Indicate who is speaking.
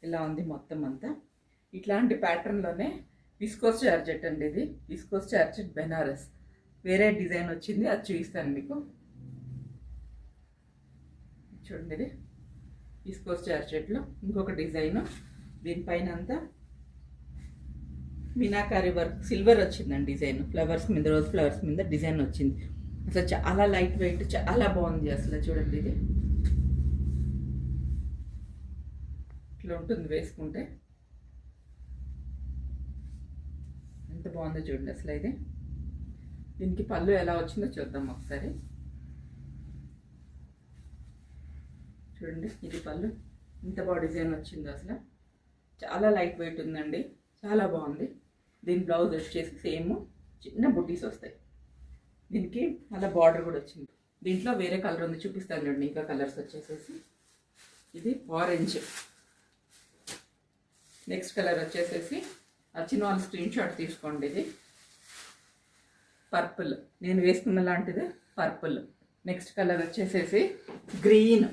Speaker 1: ఇలా ఉంది మొత్తం అంతా. ఇట్లాంటి ప్యాటర్న్లోనే విస్కోస్ జార్జెట్ అండి. ఇది విస్కోస్ జార్జెట్ బెనారస్. వేరే డిజైన్ వచ్చింది, అది చూపిస్తాను మీకు. చూడండి, ఇది విస్కోస్ జార్జెట్లో ఇంకొక డిజైన్. దీనిపైన అంతా మీనాకారి వర్క్, సిల్వర్ వచ్చిందండి డిజైన్. ఫ్లవర్స్ మీద, రోజ్ ఫ్లవర్స్ మీద డిజైన్ వచ్చింది. అసలు చాలా లైట్ వెయిట్, చాలా బాగుంది. అసలు చూడండి, ఇది ఇట్లా ఉంటుంది వేసుకుంటే. ఎంత బాగుందో చూడండి అసలు. ఇది దీనికి పళ్ళు ఎలా వచ్చిందో చూద్దాం ఒకసారి. చూడండి, ఇది పళ్ళు ఇంత బాగా డిజైన్ వచ్చిందో అసలు. చాలా లైట్ వెయిట్ ఉందండి, చాలా బాగుంది. దీని బ్లౌజ్ వచ్చేసి సేమ్ చిన్న బుట్టీస్ వస్తాయి. దీనికి అలా బార్డర్ కూడా వచ్చింది. దీంట్లో వేరే కలర్ ఉంది, చూపిస్తాను చూడండి. ఇంకా కలర్స్ వచ్చేసేసి ఇది ఆరెంజ్. నెక్స్ట్ కలర్ వచ్చేసేసి వచ్చిన వాళ్ళు స్క్రీన్ షాట్ తీసుకోండి. ఇది పర్పుల్, నేను వేసుకున్న లాంటిది పర్పుల్. నెక్స్ట్ కలర్ వచ్చేసేసి గ్రీన్.